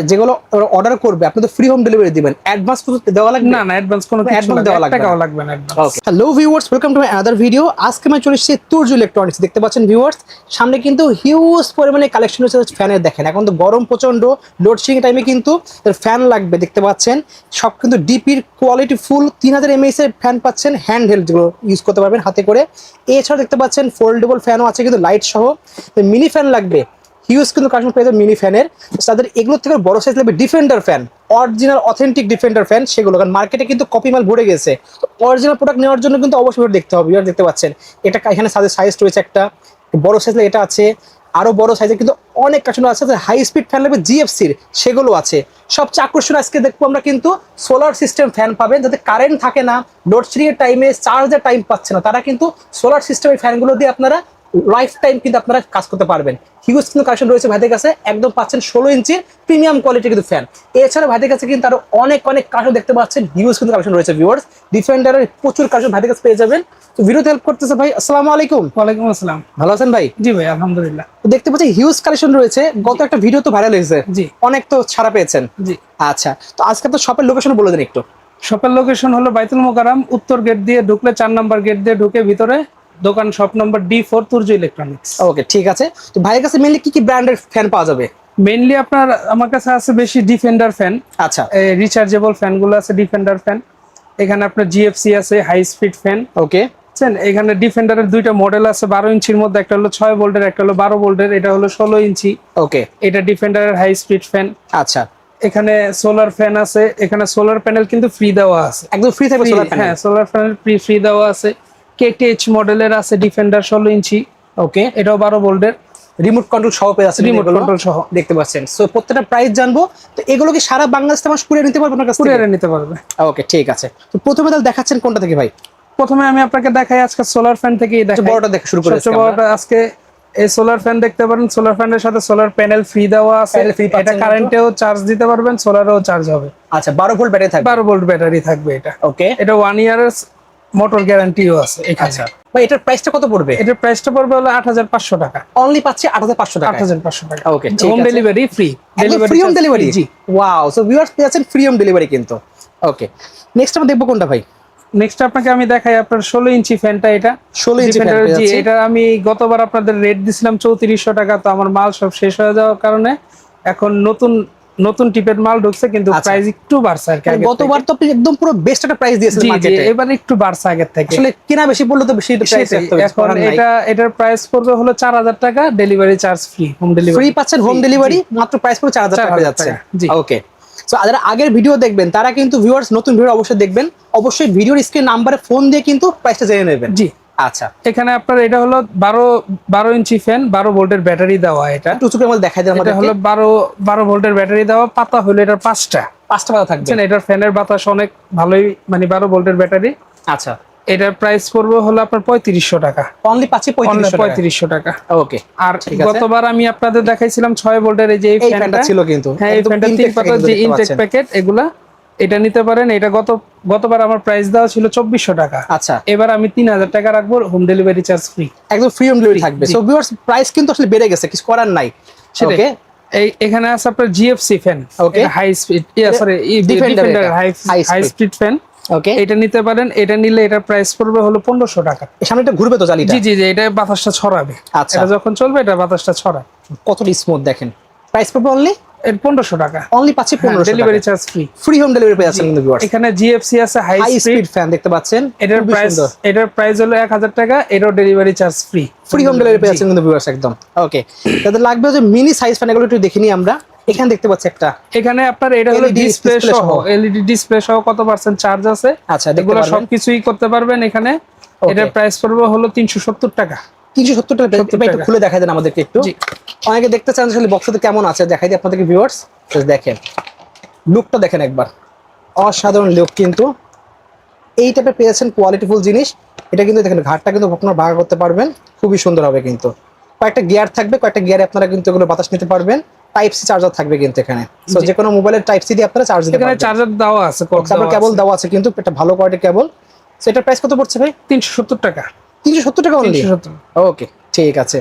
যেগুলো অর্ডার করবে আপনি তো ফ্রি হোম ডেলিভারি দিবেন, অ্যাডভান্স কিছু দেওয়া লাগবে? না অ্যাডভান্স কোনো অ্যাডভান্স দেওয়া লাগবে টাকাও লাগবে না। Okay, hello viewers, welcome to my other video. আজকে আমি চলে এসেছি তুর্য ইলেকট্রনিক্স। দেখতে পাচ্ছেন ভিউয়ার্স, সামনে কিন্তু হিউজ পরিমাণে কালেকশন হচ্ছে ফ্যানের। দেখেন এখন তো গরম প্রচন্ড, লোডশেডিং টাইমে কিন্তু ফ্যান লাগবে। দেখতে পাচ্ছেন সব কিন্তু ডিপির কোয়ালিটি ফুল 3000 mAh এর ফ্যান পাচ্ছেন, হ্যান্ড হেল্ড যেগুলো ইউজ করতে পারবেন হাতে করে। এছাড়া দেখতে পাচ্ছেন ফোল্ডেবল ফ্যানও আছে কিন্তু লাইট সহ। মিনি ফ্যান লাগবে, হিউজ কিন্তু কালেকশন পেয়ে যাবে মিনি ফ্যানের। তাদের এগুলোর থেকে বড় সাইজ লাগবে defender fan, original authentic defender fan সেগুলো, কারণ মার্কেটে কিন্তু কপি মাল ভরে গেছে। অরিজিনাল প্রোডাক্ট নেওয়ার জন্য কিন্তু অবশ্যই দেখতে হবে। দেখতে পাচ্ছেন এটা এখানে সাইজ রয়েছে, একটা বড় সাইজ এটা আছে, আরো বড় সাইজের কিন্তু অনেক কালেকশন আছে। হাই স্পিড ফ্যান লাগবে জিএফসির, সেগুলো আছে। সবচেয়ে আকর্ষণ আজকে দেখবো আমরা কিন্তু সোলার সিস্টেম ফ্যান পাবেন, যাতে কারেন্ট থাকে না, লোডশেডিং এর টাইমে চার্জের টাইম পাচ্ছে না, তারা কিন্তু সোলার সিস্টেমের ফ্যানগুলো দিয়ে আপনারা লাইফ টাইম কিন্তু আপনারা কাজ করতে পারবেন। হিউজ কিন্তু কালেকশন রয়েছে ভাইদের কাছে, একদম পাচ্ছেন 16 ইঞ্চির প্রিমিয়াম কোয়ালিটির কিন্তু ফ্যান। এছাড়া ভাইদের কাছে কিন্তু আরো অনেক কালেকশন দেখতে পাচ্ছেন, হিউজ কিন্তু কালেকশন রয়েছে ভিউয়ার্স। ডিফেন্ডারের প্রচুর কালেকশন ভাইদের কাছে পেয়ে যাবেন। তো ভিডিওতে হেল্প করতেছে ভাই, আসসালামু আলাইকুম। ওয়ালাইকুম আসসালাম। ভালো আছেন ভাই? জি ভাই আলহামদুলিল্লাহ। তো দেখতে পাচ্ছি হিউজ কালেকশন রয়েছে, গত একটা ভিডিও তো ভাইরাল হয়েছে, জি অনেক তো ছাড়া পেয়েছেন। জি আচ্ছা, তো আজকে তো শপের লোকেশন বলে দেন একটু। শপের লোকেশন হলো বাইতুল মোকাররম, উত্তর গেট দিয়ে ঢুকলে 4 নম্বর গেট দিয়ে ঢুকে ভিতরে দোকান, shop number D4, Turya electronics. Okay ঠিক আছে। তো ভাইয়ের কাছে মেইনলি কি ব্র্যান্ডের ফ্যান পাওয়া যাবে? মেইনলি আপনার আমার কাছে আছে বেশি ডিফেন্ডার ফ্যান। আচ্ছা, রিচার্জেবল ফ্যানগুলো আছে ডিফেন্ডার ফ্যান। এখানে আপনার জিএফসি আছে, হাই স্পিড ফ্যান। ওকে, এখানে ডিফেন্ডারের দুইটা মডেল আছে 12 ইঞ্চির মধ্যে, একটা হলো 6 ভোল্টের, একটা হলো 12 ভোল্টের। এটা হলো 16 ইঞ্চি। ওকে, এটা ডিফেন্ডারের হাই স্পিড ফ্যান। আচ্ছা, এখানে সোলার ফ্যান আছে, এখানে সোলার প্যানেল কিন্তু ফ্রি দেওয়া আছে, একদম ফ্রি থাকবে সোলার প্যানেল। হ্যাঁ সোলার প্যানেল ফ্রি দেওয়া আছে। কেটিএইচ মডেলের আছে ডিফেন্ডার 16 ইঞ্চি। ওকে, এটাও 12 ভোল্টের, রিমোট কন্ট্রোল সহ পেয়ে যাচ্ছে, রিমোট কন্ট্রোল সহ দেখতে পাচ্ছেন। সো প্রত্যেকটা প্রাইস জানবো। তো এগুলো কি সারা বাংলাদেশ থেকে মানুষ কুরিয়ার নিতে পারবে আপনার কাছ থেকে? কুরিয়ারে নিতে পারবে। ওকে ঠিক আছে। তো প্রথমে তাহলে দেখাচ্ছেন কোনটা থেকে ভাই? প্রথমে আমি আপনাকে দেখাই আজকে সোলার ফ্যান থেকেই দেখাই। বড়টা দেখে শুরু করি। সবচেয়ে বড়টা আজকে এই সোলার ফ্যান দেখতে পারেন। সোলার ফ্যানের সাথে সোলার প্যানেল ফ্রি দেওয়া আছে। এটা কারেন্টেও চার্জ দিতে পারবেন, সোলারেও চার্জ হবে। আচ্ছা, 12 ভোল্ট ব্যাটারি থাকবে? 12 ভোল্ট ব্যাটারি থাকবে এটা। ওকে, এটা 1 ইয়ারের মোটর গ্যারান্টিও আছে এখানে। আচ্ছা ভাই, এটার প্রাইসটা কত পড়বে? এটার প্রাইসটা পড়বে হলো 8500 টাকা। অনলি পাচ্ছি 8500 টাকা। 8500 টাকা। ওকে ঠিক আছে। Home delivery free. Free home delivery? জি। ওয়াও, সো ভিউয়ার্স পেয়েছেন ফ্রি হোম ডেলিভারি কিন্তু। ওকে, নেক্সট আমরা দেখবো কোনটা ভাই? নেক্সট আপনাকে আমি দেখাই আপনার 16 ইঞ্চি ফ্যানটা। এটা 16 ইঞ্চি ফ্যান পেয়ে জি, যাচ্ছে। এটা আমি গতবার আপনাদের রেট দিছিলাম 3400 টাকা। তো আমার মাল সব শেষ হয়ে যাওয়ার কারণে এখন নতুন টিপের মাল ঢুকছে, কিন্তু প্রাইস একটু বাড়ছে আর কি। গতবার তো আপনি একদম পুরো বেস্ট একটা প্রাইস দিয়েছিলেন মার্কেটে, এবার একটু বাড়ছে আগের থেকে। আসলে কিনা বেশি পড়লে তো বেশি প্রাইস রাখতে হবে। এখন এটার প্রাইস পড়বে হলো 4000 টাকা, delivery charge free. Home delivery free পাচ্ছেন, হোম ডেলিভারি মাত্র প্রাইস পড়ে 4000 টাকা পেয়ে যাচ্ছে। ওকে, সো যারা আগের ভিডিও দেখবেন তারা কিন্তু ভিউয়ার্স নতুন ভিডিও অবশ্যই দেখবেন, অবশ্যই ভিডিওর স্ক্রিন নাম্বারে ফোন দিয়ে কিন্তু প্রাইসটা জেনে নেবেন। জি আচ্ছা, এখানে আপনার এটা হলো 12 ইঞ্চি ফ্যান, 12 ভোল্টের ব্যাটারি দেওয়া। এটা একটু চুপে আমাদের দেখাই দেন। এটা হলো 12 ভোল্টের ব্যাটারি দেওয়া। পাতা হলো এটার 5টা পাতা থাকবে। এটার ফ্যানের বাতাস অনেক ভালোই, মানে 12 ভোল্টের ব্যাটারি। আচ্ছা, এটার প্রাইস পড়বে হলো আপনার 3500 টাকা। অনলি পাচ্ছি 3500 টাকা। ওকে, আর গতবার আমি আপনাদের দেখাইছিলাম 6 ভোল্টের এই যে এই ফ্যানটা ছিল কিন্তু, হ্যাঁ এই ফ্যানটা 3 পাতা যে ইনটেক প্যাকেট, এগুলা এটা নিতে পারেন। এটা গতবার আমার প্রাইস দেওয়া ছিল 2400 টাকা। আচ্ছা, এবার আমি 3000 টাকা রাখবো, হোম ডেলিভারি চার্জ ফ্রি। একদম ফ্রি হোম ডেলিভারি থাকবে। সো ভিউয়ার্স প্রাইস কিন্তু আসলে বেড়ে গেছে, কিছু করার নাই। ওকে, এখানে আছে আপনার GFC fan. Okay, high speed sorry defender high speed fan. Okay, এটা নিতে পারেন। এটা নিলে এটার প্রাইস পড়বে হলো 1500 টাকা। এর সামনে এটা ঘুরবে তো জালিটা? জি এটা বাতাসটা ছড়াবে। আচ্ছা, এটা যখন চলবে এটা বাতাসটা ছড়ায়। কতটা স্মুথ দেখেন। প্রাইস পড়বে অনলি 1500 টাকা। অনলি পাচ্ছি 1500 টাকা, delivery charge free. Free home delivery পেয়ে যাচ্ছেন কিন্তু ভিউয়ার্স। এখানে জিএফসি আছে, হাই স্পিড ফ্যান দেখতে পাচ্ছেন। এটার প্রাইস হলো 1000 টাকা। এটাও delivery charge free. Free home delivery পেয়ে যাচ্ছেন কিন্তু ভিউয়ার্স একদম। ওকে, তাদের লাগবে যে মিনি সাইজ ফ্যান, এগুলো একটু দেখে নিই আমরা। এখানে দেখতে পাচ্ছি একটা, এখানে আপনার এটা হলো ডিসপ্লে সহ, এলইডি ডিসপ্লে সহ কত পার্সেন্ট চার্জ আছে। আচ্ছা, এগুলো সবকিছুই করতে পারবেন এখানে। এটার প্রাইস পড়বে হলো 370 টাকা। 370 টাকা। একটু খুলে দেখাই দেন আমাদেরকে একটু। অনেকে দেখতে চান আসলে বক্সতে কেমন আছে, দেখাই দিই আপনাদেরকে ভিউয়ার্স। দেখেন লুকটা দেখেন একবার, অসাধারণ লুক কিন্তু। এই টাইপের পেয়েছেন কোয়ালিটিফুল জিনিস। এটা কিন্তু দেখেন ঘাটটা কিন্তু আপনারা ভাগ করতে পারবেন, খুবই সুন্দর হবে কিন্তু। কয়েকটা গিয়ার থাকবে, কয়েকটা গিয়ারে আপনারা কিন্তু এগুলো বাতাস নিতে পারবেন। টাইপ সি চার্জার থাকবে কিন্তু এখানে। সো যে কোনো মোবাইলের টাইপ সি দিয়ে আপনারা চার্জ দিতে পারবেন। এখানে চার্জার দেওয়া আছে, তারপর কেবল দেওয়া আছে কিন্তু, একটা ভালো কোয়ালিটির কেবল। সো এটার প্রাইস কত পড়ছে ভাই? 370 টাকা। 370 টাকা অনলি? ওকে ঠিক আছে।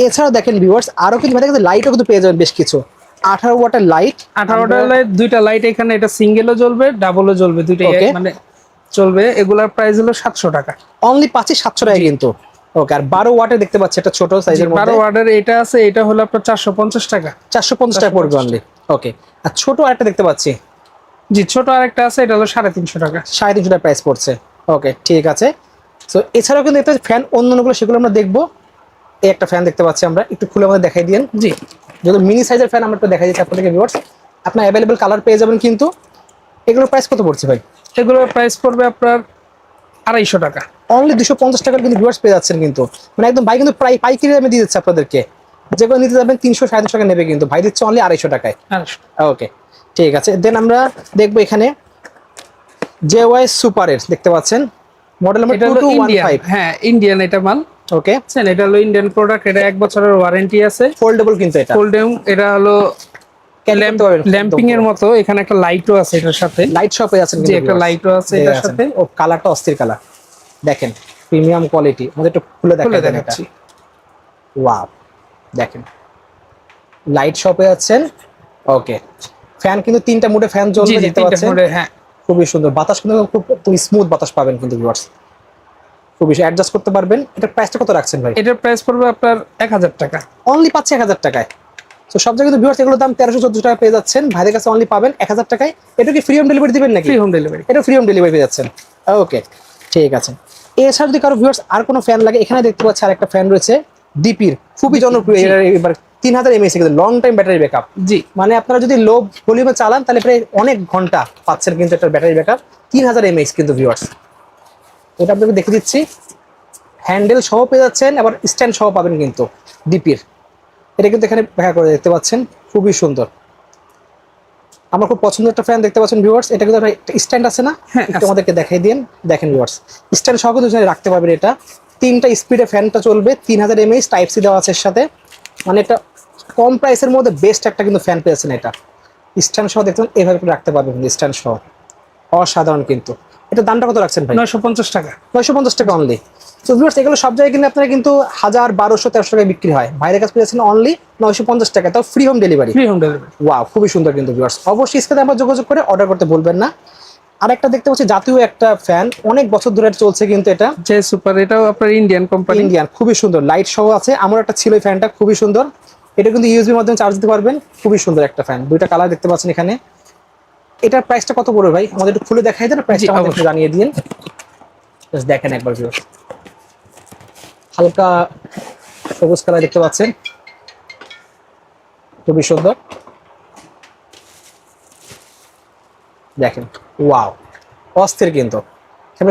এছাড়া দেখেন ভিউয়ার্স আরো কিন্তু লাইটও কিন্তু পেয়ে যাবেন বেশ কিছু। 18 ওয়াটের লাইট, 18 ওয়াটের লাইট, দুইটা লাইট এখানে, এটা সিঙ্গেলও জ্বলবে ডাবলও জ্বলবে, দুইটাই মানে চলবে। এগুলার প্রাইস হলো 700 টাকা। অনলি পাচ্ছি 700 টাকা কিন্তু। ওকে, আর 12 ওয়াটের দেখতে পাচ্ছি একটা ছোট সাইজের মধ্যে, 12 ওয়াটের এটা আছে, এটা হলো আপনার 450 টাকা। 450 টাকা পড়বে অনলি। ওকে, আর ছোট আরেকটা দেখতে পাচ্ছি, জি ছোট আরেকটা আছে, এটা হলো 350 টাকা। 350 টাকা প্রাইস পড়ছে। ওকে ঠিক আছে। সো এছাড়াও কিন্তু একটা ফ্যান অন্যান্যগুলো সেগুলো আমরা দেখবো। এই একটা ফ্যান দেখতে পাচ্ছি আমরা, একটু খুলে আমাদের দেখাই দিন। জি, যেহেতু মিনি সাইজের ফ্যান আমরা একটু দেখাই দিচ্ছি আপনাদেরকে ভিউয়ার্স। আপনার অ্যাভেলেবল কালার পেয়ে যাবেন কিন্তু। এগুলোর প্রাইস কত পড়ছে ভাই? এগুলোর প্রাইস পড়বে আপনার 250 টাকা। অনলি 250 টাকার কিন্তু ভিউয়ার্স পেয়ে যাচ্ছেন কিন্তু, মানে একদম ভাই কিন্তু প্রায় পাইকারি দামে দিয়ে দিচ্ছে আপনাদেরকে। যেগুলো নিতে যাবেন 300-350 টাকা নেবে, কিন্তু ভাই দিচ্ছে অনলি 250 টাকায়। ওকে ঠিক আছে। দেন আমরা দেখবো এখানে JY সুপারের দেখতে পাচ্ছেন, মডেল নাম্বার 2215। হ্যাঁ ইন্ডিয়ান এটা মাল। ওকে, এটা হলো ইন্ডিয়ান প্রোডাক্ট, এটা 1 বছরের ওয়ারেন্টি আছে। ফোল্ডেবল কিন্তু এটা, ফোল্ডেবল। এটা হলো ল্যাম্পিং এর মতো, এখানে একটা লাইটও আছে এটার সাথে, লাইট শপে আছেন যে একটা লাইটও আছে এটার সাথে। ও কালারটা অস্থির কালার, দেখেন প্রিমিয়াম কোয়ালিটি। আমাদের একটু খুলে দেখাচ্ছি। ওয়াও, দেখেন লাইট শপে আছেন। ওকে, ফ্যান কিন্তু 3টা মোডে ফ্যান জ্বলবে দেখতে পাচ্ছেন। হ্যাঁ খুবই সুন্দর, বাতাস কিন্তু খুব স্মুথ বাতাস পাবেন কিন্তু ভিউয়ার্স, খুব বেশি অ্যাডজাস্ট করতে পারবেন। এটার প্রাইসটা কত রাখছেন ভাই? এটার প্রাইস পড়বে আপনার 1000 টাকা। অনলি পাচ্ছে 1000 টাকায়। তো সব জায়গায় ভিউয়ার্স এগুলোর দাম 1300-1400 টাকা পেয়ে যাচ্ছেন, ভাইদের কাছে অনলি পাবেন 1000 টাকায়। এটা কি ফ্রি হোম ডেলিভারি দিবেন নাকি? ফ্রি হোম ডেলিভারি, এটা ফ্রি হোম ডেলিভারি পেয়ে যাচ্ছেন। ওকে ঠিক আছে। এছাড়া যদি কারো ভিউয়ার্স আর কোনো ফ্যান লাগে, এখানে দেখতে পাচ্ছি আরেকটা ফ্যান রয়েছে ডিপির, খুবই জনপ্রিয়। এবার 3000 mAh কিন্তু লং টাইম ব্যাটারি ব্যাকআপ। জি, মানে আপনারা যদি লো ভলিউমে চালান তাহলে প্রায় অনেক ঘন্টা পাচ্ছেন কিন্তু একটা ব্যাটারি ব্যাকআপ। 3000 mAh কিন্তু ভিউয়ার্স। এটা আপনাকে দেখে দিচ্ছি, হ্যান্ডেল সহ পেয়ে যাচ্ছেন, আবার স্ট্যান্ড সহ পাবেন কিন্তু ডিপির। এটা কিন্তু এখানে ব্যাখ্যা করে দেখতে পাচ্ছেন, খুবই সুন্দর। আমার খুব পছন্দের একটা ফ্যান দেখতে পাচ্ছেন ভিউয়ার্স। এটা কিন্তু একটা স্ট্যান্ড আছে না, একটু আমাদেরকে দেখাই দিন। দেখেন ভিউয়ার্স, স্ট্যান্ড সহ কিন্তু রাখতে পারবেন। এটা 3টা স্পিডে ফ্যানটা চলবে, 3000 mAh, টাইপ সি দেওয়া আছে এর সাথে। মানে এটা কম প্রাইসের মধ্যে বেস্ট একটা কিন্তু ফ্যান পেয়েছেন। এটা স্ট্যান্ড সহ দেখতে এভাবে রাখতে পারবেন, স্ট্যান্ড সহ অসাধারণ কিন্তু। এটা দামটা কত রাখছেন ভাই? 950 টাকা। 950 টাকা অনলি। তো ভিউয়ার্স এগুলো সব জায়গায় কিন্তু আপনারা কিন্তু 1000, 1200, 1300 টাকায় বিক্রি হয়, ভাইয়ের কাছে পেয়েছেন অনলি 950 টাকা, তাও free home delivery. Free home delivery. Wow, খুবই সুন্দর কিন্তু ভিউয়ার্স। অবশ্যই স্ক্রিনে আমরা যোগাযোগ করে অর্ডার করতে ভুলবেন না। আরেকটা দেখতে পাচ্ছি জাতীয় একটা ফ্যান, অনেক বছর ধরে চলছে কিন্তু এটা, যে সুপার, এটাও আপনার ইন্ডিয়ান কোম্পানি। ইন্ডিয়ান, খুবই সুন্দর, লাইট সহ আছে। আমার একটা ছিল এই ফ্যানটা, খুবই সুন্দর। এটা কিন্তু ইউএসবির মাধ্যমে চার্জ দিতে পারবেন, খুবই সুন্দর একটা ফ্যান। দুইটা কালার দেখতে পাচ্ছেন এখানে। এটার প্রাইসটা কত পড়বে ভাই? আমাদের একটু খুলে দেখাই দেন, প্রাইসটা আমাদের জানিয়ে দিন। জাস্ট দেখেন একবার ভিউয়ার্স, হালকা সবুজ কালার দেখতে পাচ্ছেন, খুবই সুন্দর। দেখেন ওয়াও, অস্থির কিন্তু।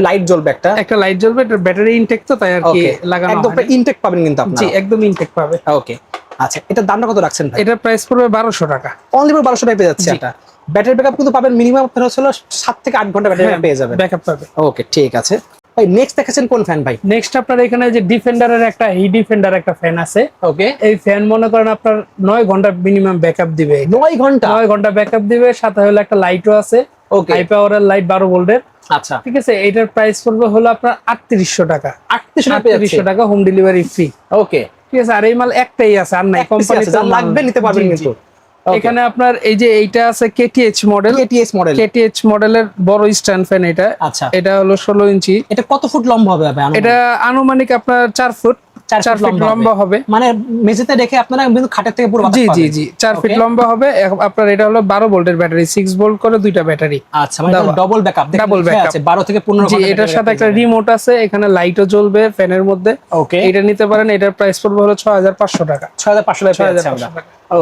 লাইট জ্বলবে, একটা লাইট জ্বলবে। এটা ব্যাটারি ইনটেক তো, তাই আর কি লাগানো একদম ইনটেক পাবেন কিন্তু আপনারা। জি, একদম ইনটেক পাবে। ওকে আচ্ছা, এটার দামটা কত রাখছেন ভাই? এটার প্রাইস পড়বে 1200 টাকা। অনলি 1200 টাকা পেয়ে যাচ্ছে এটা। ব্যাটারি ব্যাকআপ কিন্তু পাবেন মিনিমাম আপনারা হলো 7 থেকে 8 ঘন্টা ব্যাটারি পেয়ে যাবেন, ব্যাকআপ পাবে। ওকে ঠিক আছে ভাই। নেক্সট দেখাচ্ছেন কোন ফ্যান ভাই? নেক্সট আপনার এখানে যে ডিফেন্ডারের একটা ডিফেন্ডার একটা ফ্যান আছে। ওকে, এই ফ্যান মনে করেন আপনার 9 ঘন্টা মিনিমাম ব্যাকআপ দিবে। 9 ঘন্টা? 9 ঘন্টা ব্যাকআপ দিবে, সাথে হলো একটা লাইটও আছে। ওকে, হাই পাওয়ারের লাইট 12 ভোল্টের। আচ্ছা ঠিক আছে, এটার প্রাইস পড়বে হলো আপনার 3800 টাকা। 3800 টাকা, হোম ডেলিভারি ফ্রি। ওকে ঠিক আছে, আর এই মাল একটাই আছে, আর নাই। কোম্পানি যা লাগবে নিতে পারবেন কিন্তু। এখানে আপনার এই যে এইটা আছে কেটিএইচ মডেল। কেটিএইচ মডেলের বড় স্ট্যান্ড ফ্যান এটা। আচ্ছা, এটা হলো 16 ইঞ্চি। এটা কত ফুট লম্বা হবে ভাই? এটা আনুমানিক আপনার 4 ফুট লম্বা হবে। মানে মেঝেতে রেখে আপনারা কিন্তু খাটের থেকে পুরো বাতাস পাবেন। জি জি, 4 ফিট লম্বা হবে। আপনার এটা হলো 12 ভোল্টের ব্যাটারি, 6 ভোল্ট করে দুইটা ব্যাটারি। আচ্ছা, মানে ডাবল ব্যাকআপ। ডাবল ব্যাকআপ আছে 12 থেকে 15 ঘন্টা। জি, এটার সাথে একটা রিমোট আছে, এখানে লাইটও জ্বলবে ফ্যানের মধ্যে। ওকে, এটা নিতে পারেন। এটার প্রাইস পড়বে হলো 6500 টাকা। 6500 টাকা পেয়ে যাচ্ছে আমরা।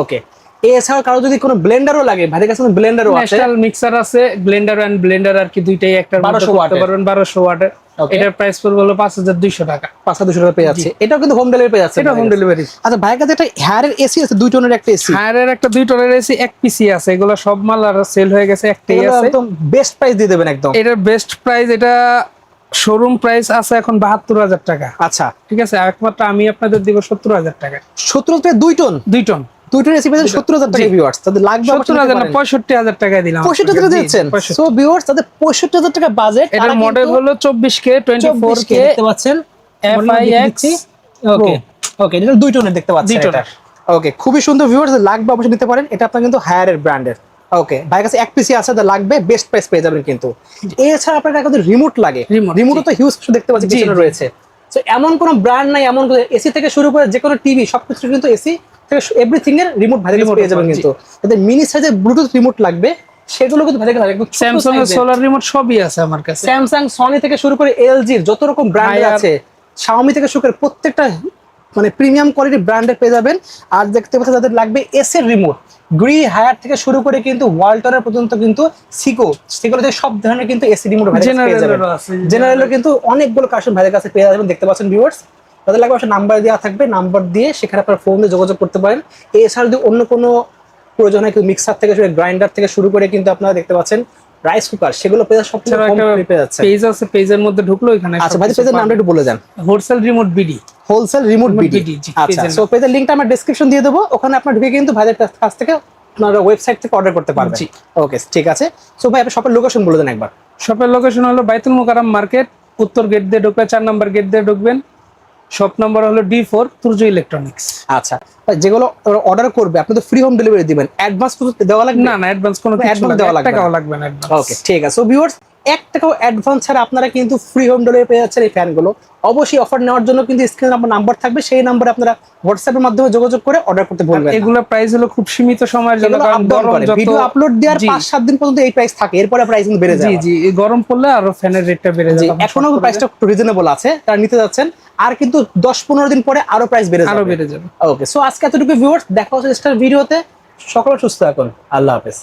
ওকে, এছাড়াও কারো যদি কোনো ব্লেন্ডারও লাগে, ভাইদের কাছে ব্লেন্ডারও আছে। ন্যাশনাল মিক্সার আছে, ব্লেন্ডার এন্ড ব্লেন্ডার আর কি দুইটাই একটা 1200 ওয়াটের পারবেন, 1200 ওয়াটের। এটার প্রাইস পড়বে হলো 5200 টাকা। 5200 টাকা পেয়ে যাচ্ছে। এটাও কিন্তু হোম ডেলিভারি পেয়ে যাচ্ছে। এটা হোম ডেলিভারি। আচ্ছা, ভাইয়ের কাছে একটা হেয়ারের এসি আছে, 2 টনের একটা এসি। হেয়ারের একটা 2 টনের এসি, এক পিসি আছে। এগুলো সব মাল আর সেল হয়ে গেছে, একটাই আছে। একদম বেস্ট প্রাইস দিয়ে দেবেন একদম। এটার বেস্ট প্রাইস, এটা শোরুম প্রাইস আছে এখন 72000 টাকা। আচ্ছা ঠিক আছে, একমাত্র আমি আপনাদের দিব 70000 টাকা। 70 টাকা 2 টন? 2 টন 2 টন এসি পেয়েছেন 70000 টাকা ভিউয়ার্স। তাদের লাগবে 70000 না, 65000 টাকা দিলাম। 65000 টাকা দিচ্ছেন। সো ভিউয়ার্স, তাদের 65000 টাকা বাজেট। এটার মডেল হলো 24K 24K দেখতে পাচ্ছেন, FIX। ওকে ওকে, এটা 2 টনের দেখতে পাচ্ছেন এটা। ওকে, খুবই সুন্দর ভিউয়ার্স, লাগবে অবশ্যই নিতে পারেন, এটা আপনার কিন্তু হায়ারের ব্র্যান্ডের। ওকে, ভাইয়ের কাছে এক পিসি আছে, যা লাগবে বেস্ট প্রাইস পেয়ে যাবেন কিন্তু। এছাড়া আপনার কাছে রিমোট লাগে, রিমোটও তো হিউজ কিছু দেখতে পাচ্ছি পিছনে রয়েছে। তো এমন কোনো ব্র্যান্ড নাই, এমন এসি থেকে শুরু করে যে কোনো টিভি সবকিছু কিন্তু এসি থেকে এভরিথিং এর রিমোট ভাইয়ের কাছে পেয়ে যাবেন কিন্তু। যাদের মিনি সাইজের ব্লুটুথ রিমোট লাগবে সেগুলো কিন্তু ভাইয়ের কাছে একদম স্যামসাং এর সোলার রিমোট সবই আছে আমার কাছে। স্যামসাং, সনি থেকে শুরু করে এলজি যত রকম ব্র্যান্ড আছে, শাওমি থেকে শুরু করে প্রত্যেকটা মানে প্রিমিয়াম কোয়ালিটির ব্র্যান্ডের পেয়ে যাবেন। আর দেখতে পাচ্ছেন যাদের লাগবে এস এর রিমোট, গ্রি হায়ার থেকে শুরু করে কিন্তু ওয়ালটনের পর্যন্ত কিন্তু সিকোতে সব ধরনের কিন্তু এসি রিমোট পেয়ে যাবেন। জেনারেলের কিন্তু অনেকগুলো কালেকশন ভাইয়ের কাছে পেয়ে যাবেন, দেখতে পাচ্ছেন ভিউয়ার্স। তাদের লাগবে অবশ্যই নাম্বার দেওয়া থাকবে, নাম্বার দিয়ে সেখানে আপনার ফোন দিয়ে যোগাযোগ করতে পারেন। এছাড়া যদি অন্য কোনো প্রয়োজন হয়, মিক্সার থেকে শুরু গ্রাইন্ডার থেকে শুরু করে কিন্তু আপনারা দেখতে পাচ্ছেন রাইস কুকার, সেগুলো পেয়ে সব থেকে কম পেয়ে যাচ্ছে। পেজ আছে, পেজের মধ্যে ঢুকলো এখানে। আচ্ছা ভাই, পেজের নামটা একটু বলে যান। Wholesale remote BD. Wholesale remote BD. আচ্ছা, সো পেজের লিংকটা আমরা ডেসক্রিপশন দিয়ে দেবো, ওখানে আপনার ঢুকে কিন্তু ভাইদের কাছ থেকে আপনারা ওয়েবসাইট থেকে অর্ডার করতে পারবেন। ওকে, ঠিক আছে। সো ভাই আপনি শপের লোকেশন বলে দেন একবার। শপের লোকেশন হলো বাইতুল মোকাররম মার্কেট, উত্তর গেট দিয়ে ঢুকবে, 4 নম্বর গেট দিয়ে ঢুকবেন। শপ নাম্বার হলো D4 তুর্য ইলেকট্রনিক্স। আচ্ছা, যেগুলো অর্ডার করবে আপনি তো ফ্রি হোম ডেলিভারি দিবেন, অ্যাডভান্স কিছু দেওয়া লাগবে? না, অ্যাডভান্স কোনো কিছু না, দেওয়া লাগবে না। ওকে, ঠিক আছে। সো ভিউয়ার্স, 1 টাকাও অ্যাডভান্স ছাড়া আপনারা কিন্তু ফ্রি হোম ডেলিভারি পেয়ে যাচ্ছেন এই ফ্যানগুলো। অবশ্যই অফার নেওয়ার জন্য কিন্তু স্ক্রিনে আমার নাম্বার থাকবে, সেই নম্বরে আপনারা হোয়াটসঅ্যাপের মাধ্যমে যোগাযোগ করে অর্ডার করতে বলবেন। এগুলো প্রাইস হলো খুব সীমিত সময়ের জন্য, কারণ গরম যত ভিডিও আপলোড দেওয়ার 5-7 দিন পর্যন্ত এই প্রাইস থাকে, এরপরে প্রাইস কিন্তু বেড়ে যায়। জি, এই গরম পড়লে আরো ফ্যানের রেটটা বেড়ে যায়। এখনো প্রাইসটা একটু রিজনেবল আছে, তারা নিতে যাচ্ছেন, আর কিন্তু 10-15 দিন পরে আরো প্রাইস বেড়ে যাবে। যাবে। ওকে, সো আজকে এতটুকু ভিউয়ার্স, দেখা হচ্ছে নেক্সট ভিডিওতে। সকলে সুস্থ থাকুন, আল্লাহ হাফেজ।